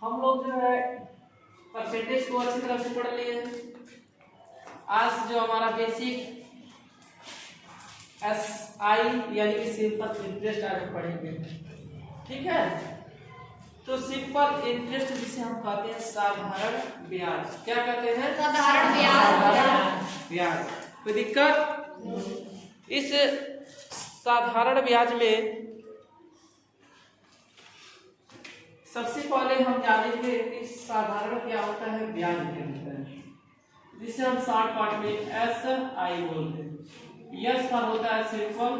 हम लोग जो है परसेंटेज को अच्छी तरह से पढ़ लिए हैं। आज जो हमारा बेसिक SI यानी कि सिंपल इंटरेस्ट आज हम पढ़ेंगे, ठीक है। तो सिंपल इंटरेस्ट जिसे हम कहते हैं साधारण ब्याज, क्या कहते हैं? साधारण ब्याज। कोई दिक्कत? इस साधारण ब्याज में सबसे पहले हम जानेंगे कि साधारण क्या होता है, ब्याज क्या होता है, जिसे हम शॉर्ट पार्ट में SI बोलते हैं। यस पर होता है सिंपल,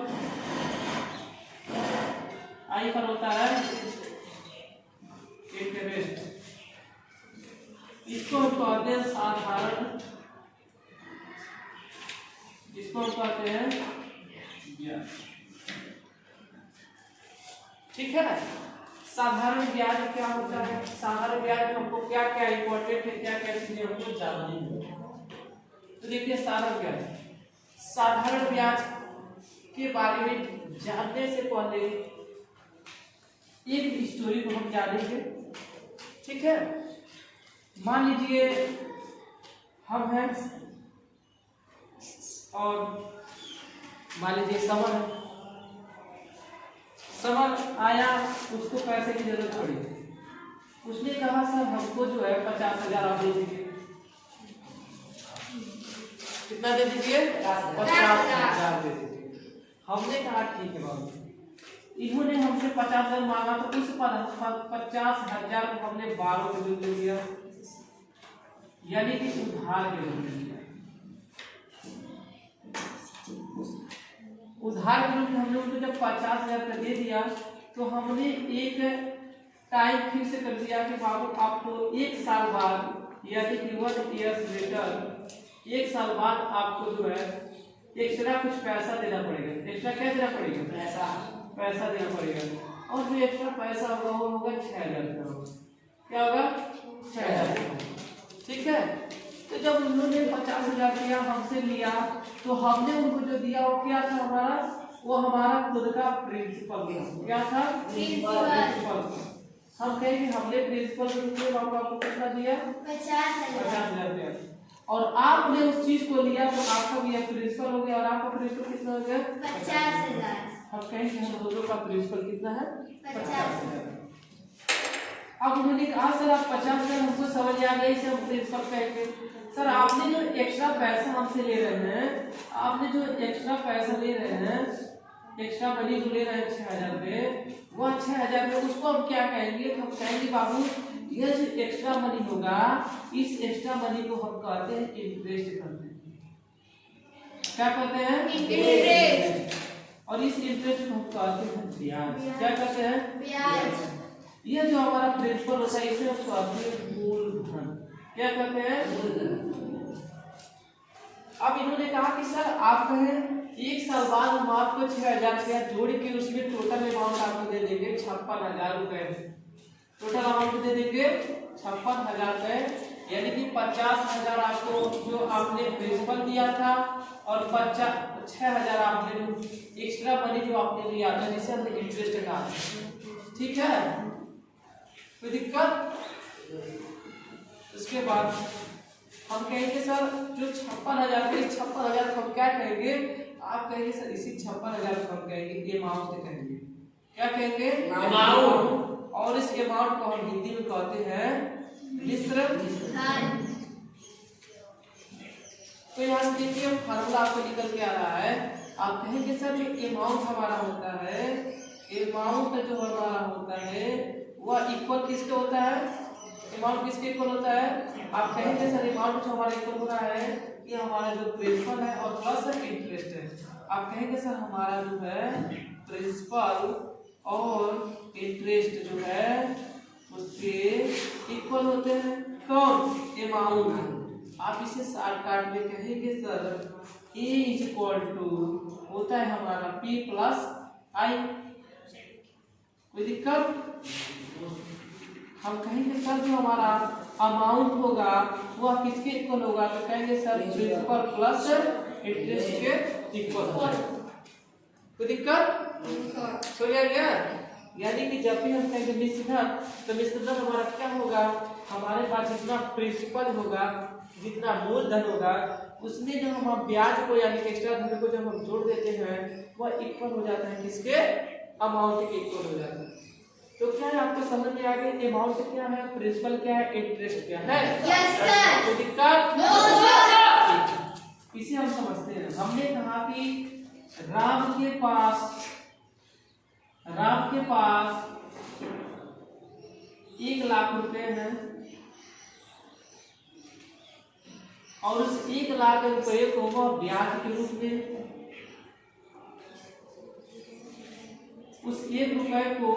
आई पर होता है इंटरेस्ट। इसको हम कहते हैं साधारण, इसको हम कहते हैं ब्याज, ठीक है। साधारण ब्याज क्या होता है? साधारण ब्याज में हमको क्या क्या इंपॉर्टेंट है, क्या क्या चीजें हमको जाननी है। तो देखिए साधारण ब्याज के बारे में जानने से पहले एक स्टोरी को हम जानेंगे, ठीक है। मान लीजिए हम हैं और मान लीजिए समर आया, उसको पैसे की जरूरत पड़ी। उसने कहा सर हमको जो है 50,000 आप दे दीजिए। कितना दे दीजिए? 50,000 दे दीजिए। हमने कहा ठीक है बाबू। इन्होंने हमसे 50,000 मांगा तो उस 50,000 को हमने 12 के रूप में दिया, यानी कि उधार के रूप में दिया। उधार के रूप में हमने उनको जब 50,000 का दे दिया तो हमने एक टाइम फिक्स कर दिया कि बाबू आपको 1 साल बाद यानी कि 1 ईयर लेटर 1 साल बाद आपको जो है एक्स्ट्रा कुछ पैसा देना पड़ेगा। एक्स्ट्रा क्या देना पड़ेगा? पैसा देना पड़ेगा। और जो एक्स्ट्रा पैसा होगा वो होगा 6,000 का होगा। क्या होगा? 6,000 का, ठीक है। तो जब उन्होंने 50,000 दिया, हमसे लिया, तो हमने उनको जो दिया वो क्या था हमारा? वो हमारा खुद का प्रिंसिपल था। क्या था? प्रिंसिपल। हम कहेंगे हमने प्रिंसिपल के रूप में आपको कितना दिया? 50,000 दिया। और आपने उस चीज को लिया तो आपका भी प्रिंसिपल हो गया और आपका प्रिंसिपल कितना हो गया? 50,000। हम कहेंगे हम दोनों का प्रिंसिपल कितना है? 50,000। अब उन्होंने कहा सर आप 50,000 हमको समझ आ गया, इसे हम प्रिंसिपल कहेंगे। सर आपने जो एक्स्ट्रा पैसा हमसे ले रहे हैं, आपने जो एक्स्ट्रा पैसा ले रहे हैं, एक्स्ट्रा मनी जो ले रहे हैं 6,000 रुपये, वह 6,000 रुपये उसको हम क्या कहेंगे? हम कहेंगे बाबू यह जो एक्स्ट्रा मनी होगा, इस एक्स्ट्रा मनी को हम कहते हैं इंटरेस्ट करते हैं। क्या कहते हैं? इंटरेस्ट। और इस इंटरेस्ट को हम कहते हैं ब्याज। क्या कहते हैं? ब्याज। यह जो हमारा प्रिंसिपल होता है इसे हम कहते हैं मूलधन। क्या कहते हैं? अब इन्होंने कहा कि सर आप कहें 1 साल बाद हम आपको 6,000 रुपया जोड़ के उसमें टोटल अमाउंट आपको दे देंगे 56,000 रुपए। टोटल अमाउंट दे देंगे 56,000 रुपए, यानी कि 50,000 आपको जो आपने प्रिंसिपल दिया था और 6,000 आपने एक्स्ट्रा मनी जो आपने लिया था जिसे हमने इंटरेस्ट कहा, ठीक है। कोई दिक्कत? उसके बाद हम कहेंगे सर जो 56,000 के 56,000 को हम क्या कहेंगे? आप कहेंगे सर इसी 56,000 को हम कहेंगे अमाउंट कहेंगे। क्या कहेंगे? अमाउंट। और इस अमाउंट को हम हिंदी में कहते हैं मिश्र धन। तो यहाँ से देखिए फार्मूला आपको निकल के आ रहा है। आप कहेंगे सर जो अमाउंट हमारा होता है, अमाउंट जो हमारा होता है वह इक्वल किसके होता है? अमाउंट किसके इक्वल होता है? आप कहेंगे सर अमाउंट जो हमारा इक्वल हो रहा है ये हमारा जो प्रिंसिपल है और प्लस इंटरेस्ट है। आप कहेंगे सर हमारा जो है प्रिंसिपल और इंटरेस्ट जो है उसके इक्वल होते हैं। कौन? अमाउंट। आप इसे शॉर्टकट में कहेंगे sir A is equal to होता है हमारा P प्लस I। कोई दिक्कत? हम कहेंगे सर जो हमारा अमाउंट होगा वह किसके इक्वल होगा? तो कहेंगे सर प्रिंसिपल प्लस इंटरेस्ट के इक्वल होगा। कोई दिक्कत? समझ आ गया? यानी कि जब भी हम कहेंगे मिश्र धन, तो मिश्र धन हमारा क्या होगा, हमारे पास जितना प्रिंसिपल होगा, जितना मूलधन होगा, उसमें जो हम ब्याज को यानी कि एक्स्ट्रा धन को जब हम जोड़ देते हैं वह इक्वल हो जाता है किसके, अमाउंट के इक्वल हो जाता है। तो क्या है आपको समझ में आ गया, अमाउंट क्या है, प्रिंसिपल क्या है, इंटरेस्ट क्या है? Yes sir. कोई दिक्कत? No sir. इसे हम समझते हैं। हमने कहा कि राम के पास 1 लाख रुपए हैं और उस 1 लाख रुपए को वह ब्याज के रूप में उस 1 रुपए को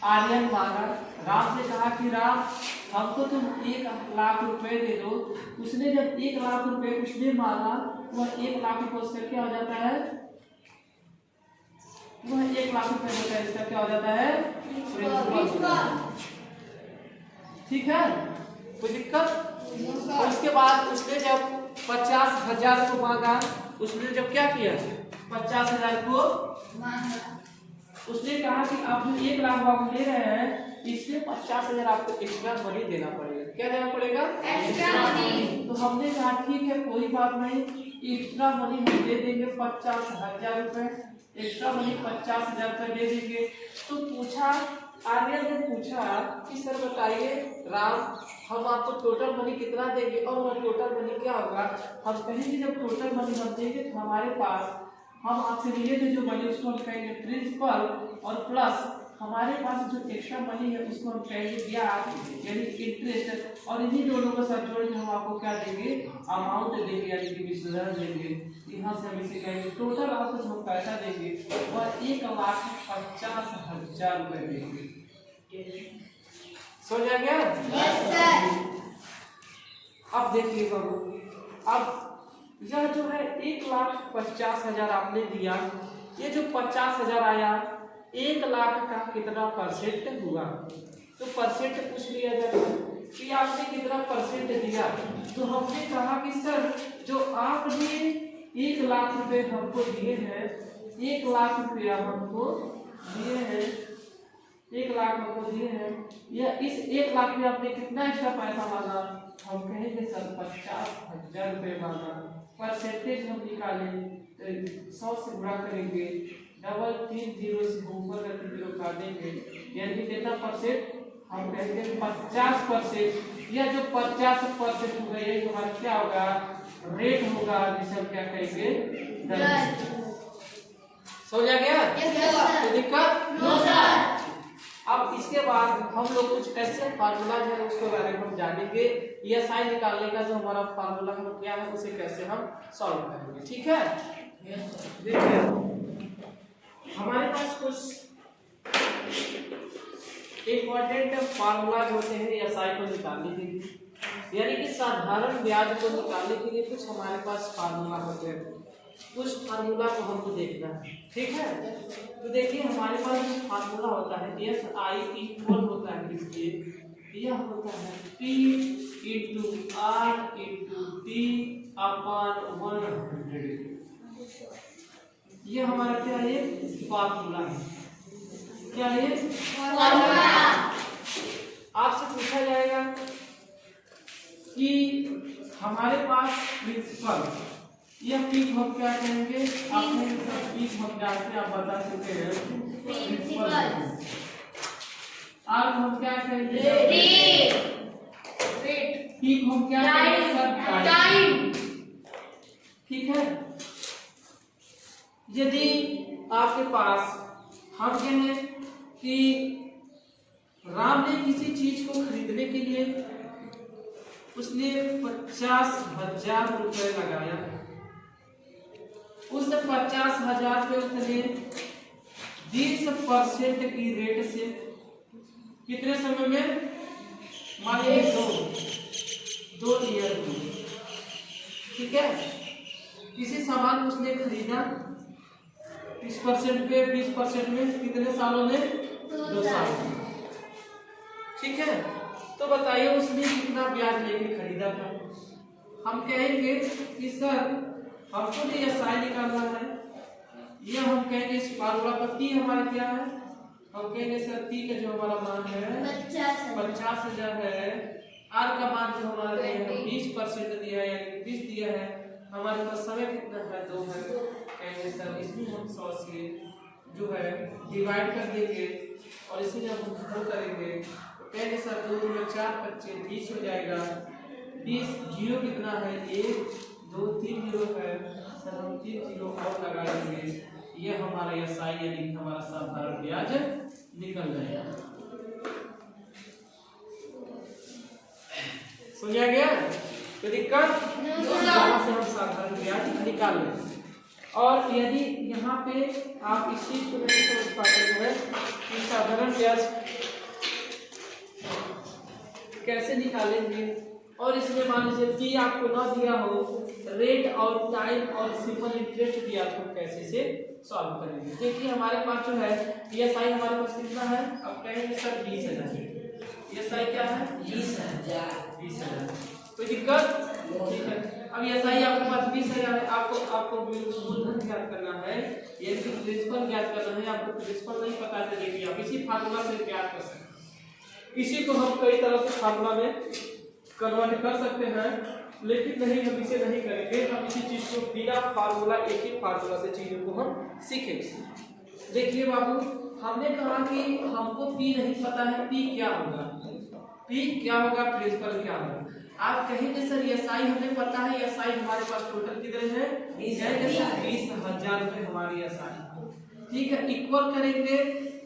आर्यन मांगा। राम ने कहा कि राम हमको तुम 1 लाख रुपए दे दो। उसने जब 1 लाख रुपए उसने मांगा, वह 1 लाख रुपए उसका क्या हो जाता है, वह 1 लाख रुपए होता है, इसका क्या हो जाता है, प्रिंसिपल। ठीक है, कोई दिक्कत? और उसके बाद उसने जब 50,000 को मांगा, उसने जब क्या किया, 50,000 को उसने कहा कि आप जो 1 लाख आप ले रहे हैं, इसमें 50,000 आपको एक्स्ट्रा मनी देना पड़ेगा। क्या देना पड़ेगा? Extra money. तो हमने कहा ठीक है, कोई बात नहीं, एक्स्ट्रा मनी हम दे देंगे 50,000 रुपए, एक्स्ट्रा मनी 50,000 रुपए दे देंगे। तो पूछा, आर्यन ने पूछा कि सर बताइए राम, हम आपको टोटल मनी कितना देंगे, और वह टोटल मनी क्या होगा? हम कहेंगे जब टोटल मनी हम देंगे तो हमारे पास हम आपसे लिए थे जो मनी उसको हम कहेंगे प्रिंसिपल, और प्लस हमारे पास जो एक्स्ट्रा मनी है उसको हम कहेंगे ब्याज यानी इंटरेस्ट, और इन्हीं दोनों को साथ जोड़ के हम आपको क्या देंगे, अमाउंट देंगे यानी कि विश्लेषण देंगे। यहाँ से हम इसे कहेंगे टोटल आपको जो पैसा देंगे वह 1,50,000 रुपए देंगे। समझ आ गया? Yes sir. अब देखिए बाबू, अब यह जो है 1,50,000 आपने दिया, ये जो 50,000 आया, 1 लाख का कितना परसेंट हुआ, तो परसेंट पूछ लिया जाता है कि आपने कितना परसेंट दिया। तो हमने कहा कि सर जो आपने 1 लाख रुपए हमको दिए हैं, 1 लाख रुपया हमको दिए हैं, 1 लाख हमको दिए हैं, या इस 1 लाख में आपने कितना एक्स्ट्रा पैसा मांगा, हम कहेंगे सर 50,000 रुपए मांगा। परसेंटेज हम निकालें, 100 से गुणा करेंगे, डबल 3 जीरो से ऊपर का 0 काट देंगे, यानी कितना परसेंट, हम कहेंगे 50%। यह जो 50% होगा ये हमारा क्या होगा, रेट होगा, जिसे हम क्या कहेंगे, दर। समझ आ गया? कोई दिक्कत? No sir. अब इसके बाद हम लोग कुछ ऐसे फार्मूला है उसके बारे में हम जानेंगे, ये साइन निकालने का जो हमारा फार्मूला है क्या है, उसे कैसे हम सॉल्व करेंगे। ठीक है, देखिए हमारे पास कुछ इम्पोर्टेंट फार्मूला होते हैं एसआई को निकालने के लिए, यानी कि साधारण ब्याज को निकालने के लिए कुछ हमारे पास फार्मूला होते हैं, उस फार्मूला को हमको देखना है। ठीक है, तो देखिए हमारे पास जो फार्मूला होता है एस आई इक्वल होता है किसके, यह होता है P into R into T upon 100। ये हमारा क्या है, फार्मूला है। क्या है फार्मूला? आपसे पूछा जाएगा कि हमारे पास प्रिंसिपल, यह पी को हम क्या कहेंगे, आपने पी को हम जानते हैं, आप बता चुके हैं प्रिंसिपल। आर को हम क्या कहेंगे, रेट। पी को हम क्या कहेंगे, टाइम। ठीक है, यदि आपके पास हम कहें कि राम ने किसी चीज को खरीदने के लिए उसने 50,000 रुपए लगाया, उस 50,000 पे उसने 20% की रेट से कितने समय में, मान लीजिए 2 ईयर में, ठीक है, किसी सामान उसने खरीदा 30% पे, 20% में, कितने सालों में, 2 साल। ठीक है, तो बताइए उसने कितना ब्याज लेके खरीदा था। हम कहेंगे कि सर हमको तो यह साइन निकालना है, यह हम कहेंगे इस फार्मूला पर पी हमारा क्या है, हम कहेंगे सर पी का जो हमारा मान है 50,000 है। आर का मान जो हमारा दिया है 20% दिया है, यानी 20 दिया है। हमारे पास समय कितना है 2 है। कहेंगे सर इसमें हम 100 से जो है डिवाइड कर देंगे और इसे जब हम हल करेंगे तो कहेंगे सर 2 में 4 25 20 हो जाएगा। 20 जीरो कितना है 1 2 3 जीरो है सर, हम 3 जीरो और लगा देंगे। ये हमारा एसआई यानी हमारा साधारण ब्याज निकल जाएगा। समझा गया? तो दिक्कत यहाँ से हम साधारण ब्याज निकाल लेंगे। और यदि यहाँ पे आप इस चीज को नहीं समझ पाते हैं कि साधारण ब्याज कैसे निकालेंगे, और इसमें मान लीजिए कि आपको ना दिया हो रेट और टाइम और सिंपल इंटरेस्ट दिया तो कैसे से सॉल्व करेंगे। देखिए हमारे पास जो है ईएसआई हमारे पास कितना है, अब कहेंगे सर 20,000। ईएसआई क्या है 20,000। कोई दिक्कत? ठीक है। अब ईएसआई आपके पास 20,000 है, आपको मूलधन ज्ञात करना है, ये प्रिंसिपल ज्ञात करना है। आपको प्रिंसिपल नहीं पता है देखिए आप इसी फार्मूला से ज्ञात कर सकते हैं। इसी को हम कई तरह से फार्मूला में कन्वर्ट कर सकते हैं, लेकिन नहीं हम इसे नहीं करेंगे। हम इसी चीज को बिना फार्मूला एक ही फार्मूला से चीजों को हम सीखेंगे। देखिए बाबू हमने कहा कि हमको पी नहीं पता है, पी क्या होगा, पी क्या होगा, प्रिंसिपल क्या होगा। आप कहेंगे सर एसआई हमें पता है, एसआई हमारे पास टोटल कितने हैं 20,000 रुपए हमारी एसआई। ठीक है, इक्वल करेंगे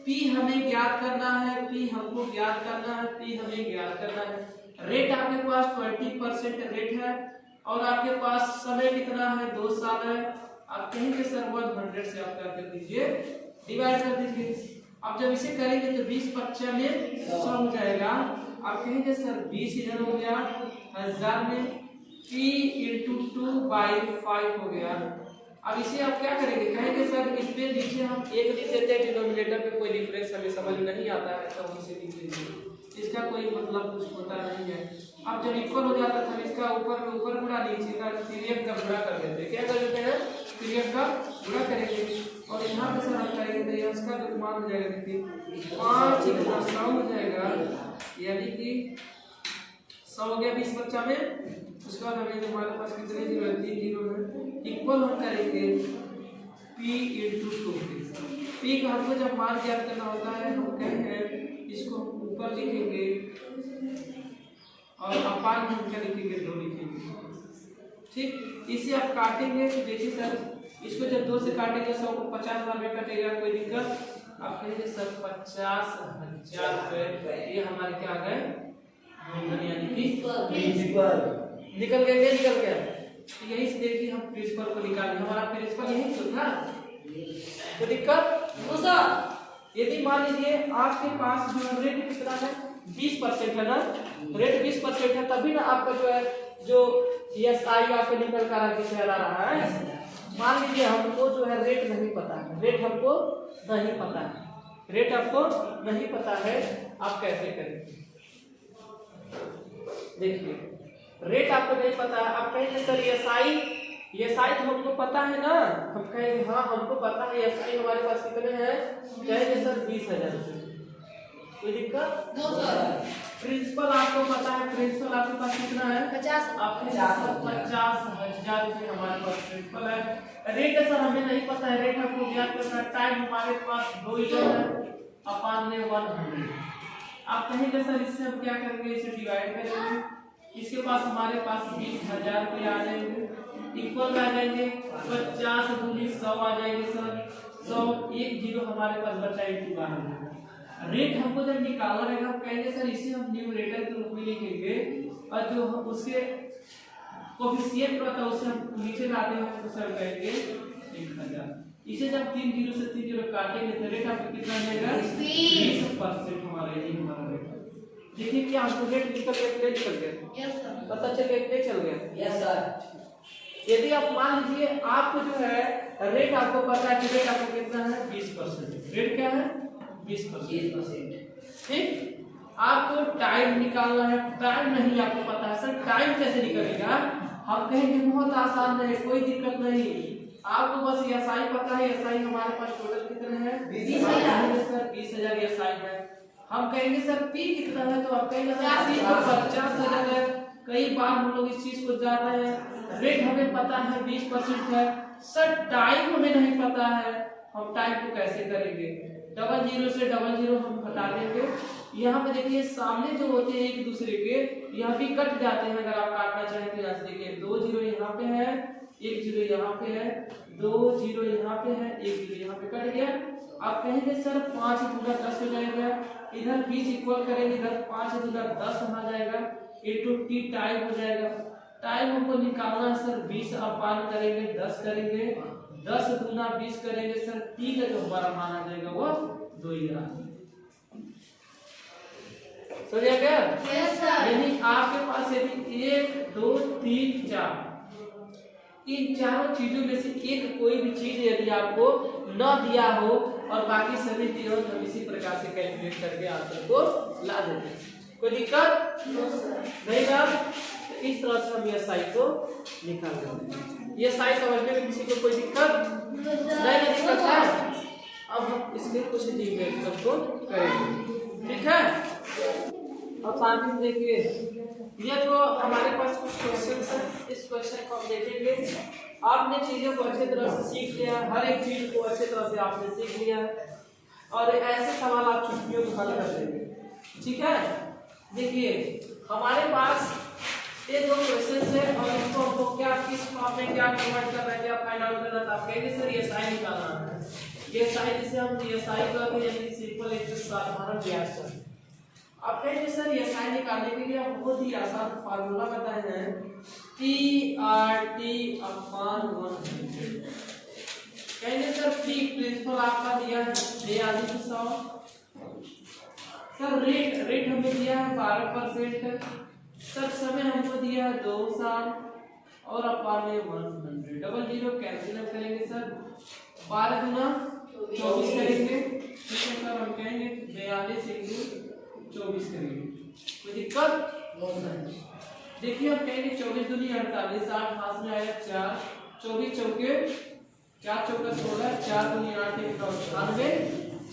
पी हमें ज्ञात करना है, पी हमको ज्ञात करना है, पी हमें ज्ञात करना है। रेट आपके पास 20% रेट है और आपके पास समय कितना है 2 साल है। आप कहेंगे सर 100 से आप क्या कर दीजिए डिवाइड कर दीजिए। अब जब इसे करेंगे तो 20 25 में 100 हो जाएगा। आप कहेंगे सर 20 इधर हो गया 1000 में P × 2/5 हो गया। अब इसे आप क्या करेंगे, कहेंगे सर इसमें नीचे हम 1 लिख देते हैं, डिनोमिनेटर पे कोई डिफरेंस हमें समझ नहीं आता है तो हम इसे लिख देंगे, इसका कोई मतलब कुछ होता नहीं है। अब जब इक्वल हो जाता था इसका ऊपर में ऊपर गुणा नीचे का पीरियड का गुणा कर देते हैं। क्या कर देते हैं पीरियड का गुणा करेंगे और यहाँ पे सर हम करेंगे तो इसका जो मान हो जाएगा देखिए 5 × 100 हो जाएगा, यानी कि 100 हो गया 20 बच्चा में। उसके बाद हमें हमारे पास कितने जीरो है 3 जीरो है। इक्वल हम करेंगे P × 2। P का हमको जब मान ज्ञात करना होता है हम कहेंगे इसको ऊपर लिखेंगे और अपान हम क्या लिखेंगे 2 लिखेंगे। ठीक, इसे आप काटेंगे तो देखिए सर इसको जब 2 से काटेंगे 100 को 50,000 में कटेगा, कोई दिक्कत? आप कहेंगे सर 50,000 रुपए ये हमारे क्या आ गए मूलधन यानी कि निकल गए, निकल गया। तो यही से देखिए हम प्रिंसिपल को निकालेंगे, हमारा प्रिंसिपल यही तो था। तो दिक्कत यदि मान लीजिए आपके पास जो रेट कितना है 20% है ना, रेट 20% है तभी ना आपका जो है जो एसआई आपको निकल कर आगे चला रहा है। मान लीजिए हमको जो है रेट नहीं पता है, रेट हमको नहीं पता है, रेट आपको नहीं पता है, आप कैसे करेंगे? देखिए रेट आपको नहीं पता है, आप कहेंगे सर एसआई तो हमको पता है ना, हम कहेंगे हाँ हमको पता है एसआई हमारे पास कितने हैं, कहेंगे सर 20,000 रुपये। कोई दिक्कत? प्रिंसिपल आपको पता है, प्रिंसिपल आपके पास कितना है 50। आपके 50,000 रुपये हमारे पास प्रिंसिपल है। रेट सर हमें नहीं पता है, रेट आपको ज्ञात करना है। टाइम हमारे पास 2 ईयर है अपान में 100। आप कहेंगे सर इससे हम क्या करेंगे, इसे डिवाइड करेंगे, इसके पास हमारे पास 20,000 रुपये आ जाएंगे, इक्वल आ जाएंगे 50 × 100 आ जाएंगे सर 100, 1 जीरो हमारे पास बचा इनटू 12। रेट हमको जब निकालना रहेगा हम कहेंगे सर इसे हम न्यूमरेटर के रूप में लिखेंगे और जो हम उसके कोफिशिएंट होता है उसे हम नीचे लाते हैं तो सर कहेंगे 1000। इसे जब 3 जीरो से 3 जीरो काटेंगे तो रेट आपको कितना आ जाएगा 20% हमारा ये हमारा रेट। देखिए क्या हमको रेट निकल गया, निकल गया, पता चल गया नहीं चल गया? Yes sir. यदि आप मान लीजिए आपको जो है रेट आपको पता है कि रेट आपको कितना है 20%, रेट क्या है 20%। ठीक, आपको टाइम निकालना है, टाइम नहीं आपको पता है सर टाइम कैसे निकलेगा, हम कहेंगे बहुत आसान है, कोई दिक्कत नहीं। आपको बस एसआई पता है, एसआई हमारे पास टोटल कितने हैं 20,000 सर 20,000 एसआई है। हम कहेंगे सर पी कितना है तो आप कहेंगे सर पी तो 50,000 है। कई बार हम लोग इस चीज को जानते हैं, रेट हमें पता है 20% है सर, टाइम हमें नहीं पता है, हम टाइम को कैसे करेंगे? 00 से 00 हम हटा देंगे। यहाँ पे देखिए सामने जो होते हैं एक दूसरे के, यहाँ भी कट जाते हैं। अगर आप काटना चाहें तो यहाँ से देखिए 2 0 यहाँ पे है, 1 0 यहाँ पे है, 2 0 यहाँ पे है, 1 0 यहाँ पे कट गया। आप कहेंगे सर 5 गुना 10 हो जाएगा, इधर 20 इक्वल करेंगे, इधर 5 गुना 10 आ जाएगा, इनटू टी टाइम हो जाएगा। टाइम हमको निकालना है सर 20 अपान करेंगे 10 करेंगे, 10 गुना 20 करेंगे सर, टी का जो हमारा मान आ जाएगा वो 2 ही आ जाएगा। समझ आ गया? Yes sir. यानी आपके पास यदि 1 2 3 4 इन चारों चीजों में से एक कोई भी चीज यदि आपको न दिया हो और बाकी सभी दिए हो तो इसी प्रकार से कैलकुलेट करके आंसर को ला देते हैं। कोई दिक्कत नहीं ना? तो इस तरह से हम एसआई को निकाल लेते हैं। ये एसआई समझने में किसी को कोई दिक्कत नहीं दिक्कत है? अब हम इसमें कुछ डिफरेंस को करेंगे, ठीक है? अब शांति से देखिए, ये जो हमारे पास कुछ क्वेश्चन है, इस क्वेश्चन को हम देखेंगे। आपने चीजों को अच्छे तरह से सीख लिया, हर एक चीज को अच्छे तरह से आपने सीख लिया और ऐसे सवाल आप छुट्टियों में हल कर देंगे, ठीक है? देखिए हमारे पास ये दो क्वेश्चन है और इसको हमको क्या किस फॉर्म में क्या कन्वर्ट करना है, क्या फाइंड आउट करना है, तो आप कहेंगे सर ये साइन निकालना है। ये साइन जिसे हम ये साइन कहते हैं, यानी सिंपल एक साधारण व्यास है। आप कहेंगे सर ये साइन निकालने के लिए हम बहुत ही आसान फार्मूला बताए हैं, TRT/100। कहेंगे सर पी प्रिंसिपल आपका दिया है 4200। सर रेट हमें दिया है 12%। सर समय हमको दिया है 2 साल और अपान में 100। 00 कैंसिल करेंगे सर, 12 गुना 24 करेंगे, ठीक है सर? हम कहेंगे 42 × 24 करेंगे, कोई दिक्कत? देखिए हम कहेंगे 24 दूनी 48, 8 हाथ में आएगा 4, 24 चौके 4 चौका 16, 4 दूनी 8 1 96,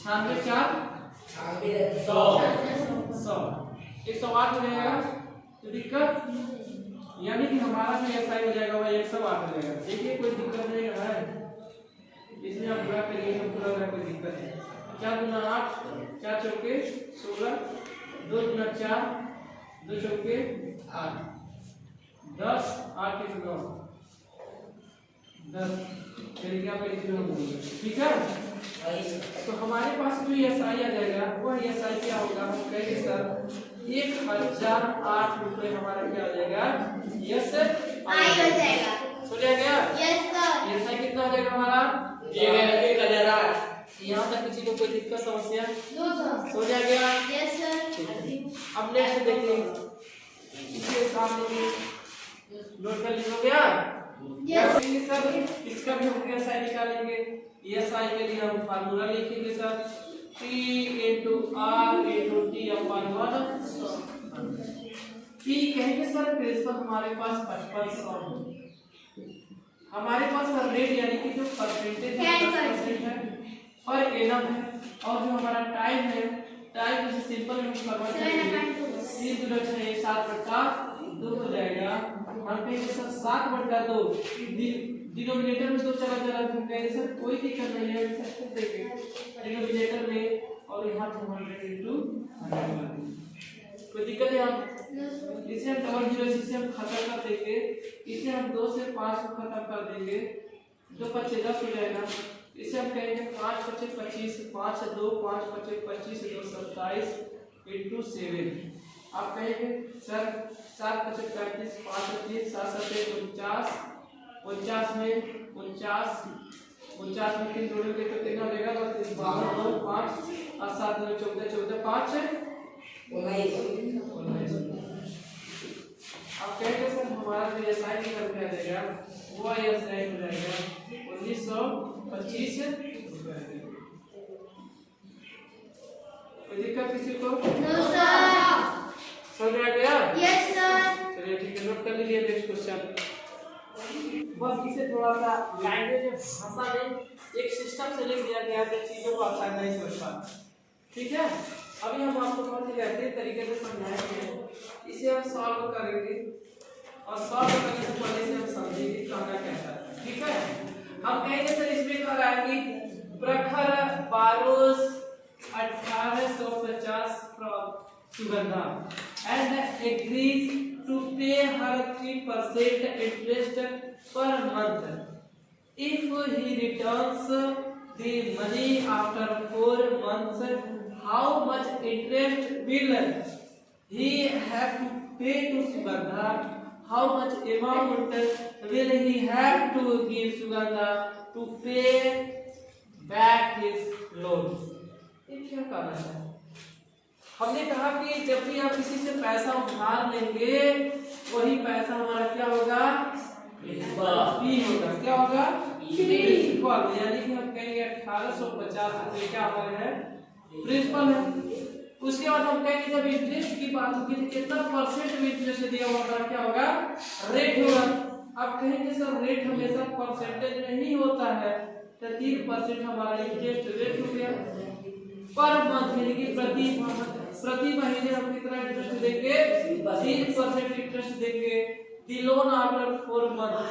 96 4 100 108 हो जाएगा, तो दिक्कत? यानी कि हमारा जो एसआई हो जाएगा वह 108 हो जाएगा। देखिए कोई दिक्कत नहीं है, इसमें आप पूरा करिए, हम पूरा करें, कोई दिक्कत नहीं। 4 गुना 8, 4 चौके 16, 2 गुना 4, 2 चौके 8, 10 8 1 9 10, फिर क्या पे लिखना होगा, ठीक है? तो हमारे पास जो एसआई आ जाएगा वह एसआई क्या होगा? हम कहेंगे सर 1008 रुपए हमारा क्या हो जाएगा? यस आई हो जाएगा। समझ आ गया? Yes sir. एसआई कितना हो जाएगा हमारा? 1008। यहाँ तक किसी को कोई दिक्कत समस्या? समझ आ गया? Yes sir. अब नेक्स्ट देखिए, इसके सामने नोट कर लीजिए, हो गया? यस सर इसका भी हम एसआई निकालेंगे। एसआई के लिए हम फार्मूला लिखेंगे sir, P × R × T/100। P कहेंगे सर प्रिंसिपल हमारे पास 5500, हमारे पास सर रेट यानी कि जो परसेंटेज है पर एनम है, और जो हमारा टाइम है, टाइम को सिंपल में कन्वर्ट करेंगे 3×7 हो जाएगा। हम कहेंगे सर 7/2, डिनोमिनेटर में 2 चला चला हम कहेंगे सर कोई दिक्कत नहीं है, सब देंगे डिनोमिनेटर में और यहाँ 200 × 100, कोई दिक्कत है? आप इसे हम 00 से हम खत्म कर देंगे, इसे हम 2 से 5 को खत्म कर देंगे, 2 5 10 हो जाएगा। इसे हम कहेंगे 5 5 25, 5 2 5 5 25 2 27 × 7। आप कहेंगे सर 7 5 35, 5 30, 7 7 49, 49 में 49 में 3 जोड़ोगे तो कितना हो जाएगा? 12 2 5 और 7 2 14 14 5 19। आप कहेंगे सर हमारा जो एसआई निकल के आ जाएगा वो एसआई हो जाएगा 1925 रुपए। कोई दिक्कत किसी को? No sir. समझ आ गया? Yes sir. चलिए ठीक है, नोट कर लीजिए नेक्स्ट क्वेश्चन। बस इसे थोड़ा सा लैंग्वेज भाषा में एक सिस्टम से लिख दिया गया है चीजों को आसान नहीं समझ पाते। ठीक है, अभी हम आपको बहुत ही बेहतरीन तरीके से समझाएंगे, इसे हम सॉल्व करेंगे और सॉल्व करने से पहले से हम समझेंगे कहना क्या चाहता है। ठीक है, हम कहेंगे सर इसमें कह रहा है कि Prakhar borrows 1850 from Sugandha and agrees to pay her 3% interest per month if he returns the money after 4 months. How much interest will he have to pay to Sugandha? How much amount will he have to give Sugandha to pay back his loan? ये क्या कहना है? हमने कहा कि जब भी आप किसी से पैसा उधार लेंगे वही पैसा हमारा क्या होगा? फी होगा। क्या होगा? प्रिंसिपल, यानी कि हम कहेंगे 1850 रुपए क्या हमारे है? प्रिंसिपल है। उसके बाद हम कहेंगे जब इंटरेस्ट की बात होगी तो कितना परसेंट में इंटरेस्ट दिया होगा? क्या होगा? रेट होगा। अब कहेंगे सर रेट हमेशा परसेंटेज में ही होता है, तो 3% हमारा इंटरेस्ट रेट हो गया पर मंथ, यानी कि प्रति महीने हम कितना इंटरेस्ट देंगे? 3% इंटरेस्ट देंगे। The loan after 4 month,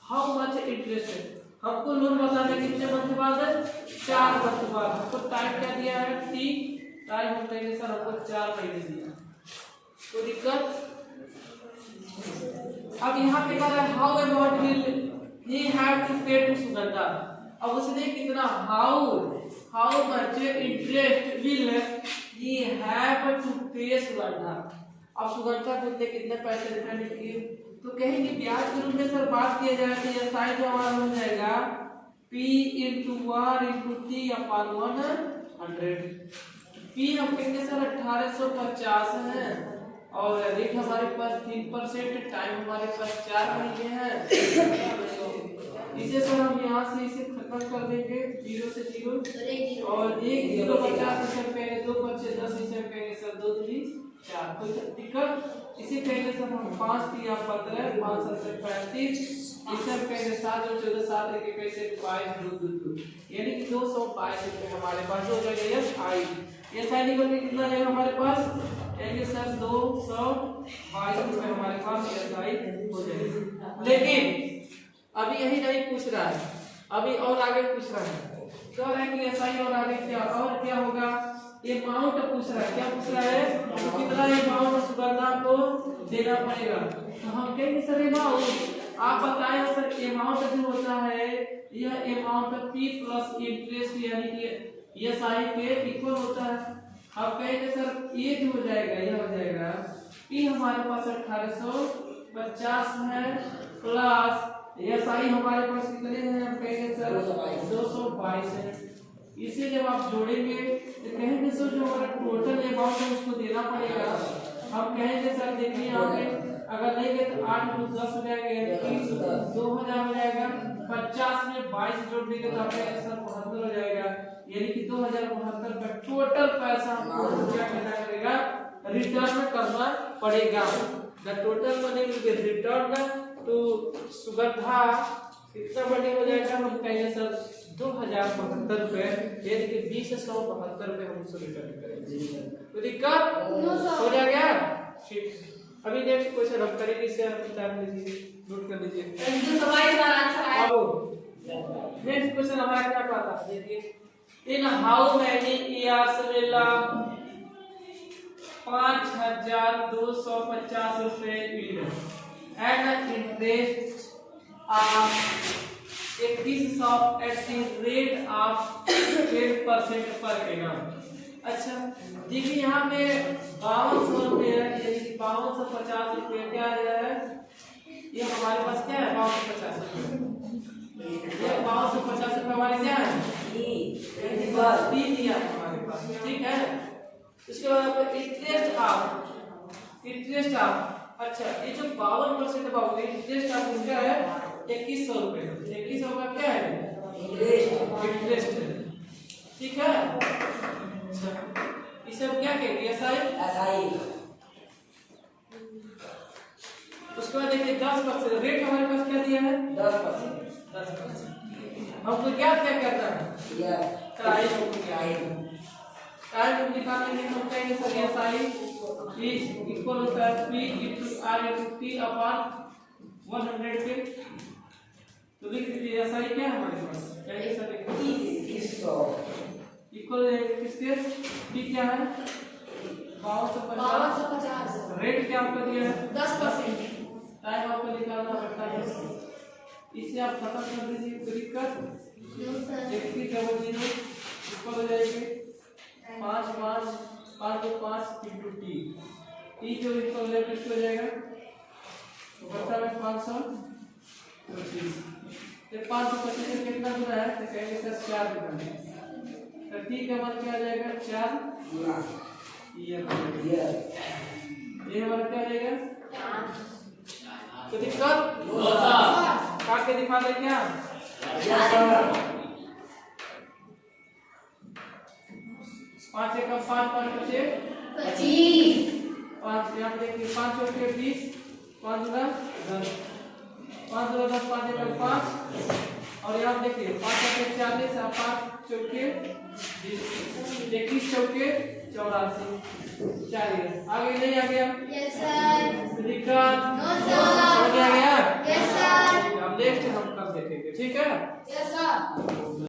how much interest? हमको लोन बताना कितने मंथ बाद? 4 मंथ बाद। हमको टाइम क्या दिया है? 3 टाइम। हम कहेंगे सर हमको 4 महीने दिया, कोई दिक्कत? अब यहाँ पे कह रहा है how about will he have to pay to Sugandha. अब उसने कितना how much interest will he have to pay Sugandha. अब सुगंधा को कितने पैसे देना लिखिए, तो कहेंगे ब्याज के रूप में सर बात किया जाए तो ये साइन जो हमारा हो जाएगा P × 1 × T / 100। P हम कहेंगे सर 1850 है और रेट हमारे पास 3%, टाइम हमारे पास 4 महीने है। इसे सर हम यहाँ से इसे खत्म कर देंगे 0 से 0 और 1 0 50 इसे कहेंगे 2 5 10 इसे कहेंगे सर 2 3 4। कोई दिक्कत? इसे कहेंगे सर हम 5 3 15 5 7 35 इसे हम कहेंगे 7 2 14 7 1 कैसे 22 2 2 2, यानी कि 222 रुपए हमारे पास हो जाएगा। यस आई ये साइन निकल के कितना जाएगा हमारे पास? कहेंगे सर 222 रुपए हमारे पास यस आई हो जाएगा। लेकिन अभी यही नहीं पूछ रहा है, अभी और आगे पूछ रहा है। कह रहा है कि ऐसा ही और आगे क्या होगा? अमाउंट पूछ रहा है। क्या पूछ रहा है? तो कितना अमाउंट सुगंधा को देना पड़ेगा? तो हम कहेंगे सर अमाउंट आप बताएं सर। अमाउंट जो होता है यह अमाउंट P + इंटरेस्ट यानी कि यस आई के इक्वल होता है। अब कहेंगे सर ये जो हो जाएगा यह हो जाएगा P हमारे पास 1850 है प्लस यस आई हमारे पास कितने हैं? हम कहेंगे सर 222 है। इसे जब आप जोड़ेंगे तो कहेंगे सर जो हमारा टोटल अमाउंट है उसको देना पड़ेगा। हम कहेंगे सर देखिए यहाँ पे अगर लेंगे तो 8 × 10 हो जाएगा 2000 हो जाएगा। 50 में 22 जोड़ देंगे तो आपका सर 72 हो जाएगा, यानी कि 2072 का टोटल पैसा हमको क्या करना पड़ेगा? रिटर्न करना पड़ेगा। The total money will be return to Sugandha कितना मनी हो जाएगा? हम कहेंगे सर 2072 रुपए, यानी कि 2072 रुपए हम उसको रिटर्न करेंगे। तो दिक्कत हो जाएगा? ठीक। अभी नेक्स्ट क्वेश्चन हम करेंगे, इसे आप किताब लीजिए नोट कर लीजिए। नेक्स्ट क्वेश्चन हमारा क्या कहता है? देखिए in how many years will 5250 रुपए and interest of 2100 at the rate of 10% per annum. अच्छा देखिए यहाँ पे 5200 रुपये है, यानी कि 5250 रुपये क्या है? ये हमारे पास क्या है? 5250 रुपये। ये 5250 रुपये हमारे क्या है? डी दिया हमारे पास, ठीक है। इसके बाद इंटरेस्ट ऑफ अच्छा ये जो 52% बाबू इंटरेस्ट ऑफ क्या है? 2100 रुपये। 2100 का क्या है? इंटरेस्ट है, ठीक है। इसे हम क्या कहेंगे? एसआई। उसके बाद देखिए 10% रेट हमारे पास क्या दिया है? 10%। हमको ज्ञात क्या कहता है? साई हमको ज्ञात है। साई को निकालने के हम कहेंगे सर ये साई इज इक्वल होता है P into R into T upon 100 के। तो लिख दीजिए साई क्या है हमारे पास? कहेंगे सर इक्वल किसके? P क्या है? 5250। रेट क्या आपका दिया है? 10%। टाइम आपको निकालना पड़ता है। इसे आप खत्म कर दीजिए क्लिक कर 6100 इक्वल हो जाएगी 5 5 5 2 5 into T जो इक्वल किसको हो जाएगा? तो बचा में 525। तो 525 से कितना गुना है? तो कहेंगे सर 4 गुना। तो T का मान क्या आ जाएगा? 4 ये हमारा क्या आ जाएगा? तो दिक्कत काट के दिखा दे क्या? 5 से कम 5 5 बचे 25। 5 यहाँ देखिए 5 चौके 20 5 दूना 10 5 दूना 10 5 एक 5 और यहाँ देखिए 5 चौके 40 और 5 चौके 21 चौके 84 चलिए आगे नहीं आ गया? Yes sir. दिक्कत नो सर। हो गया? Yes sir. अब नेक्स्ट हम कब देखेंगे ठीक है? Yes sir.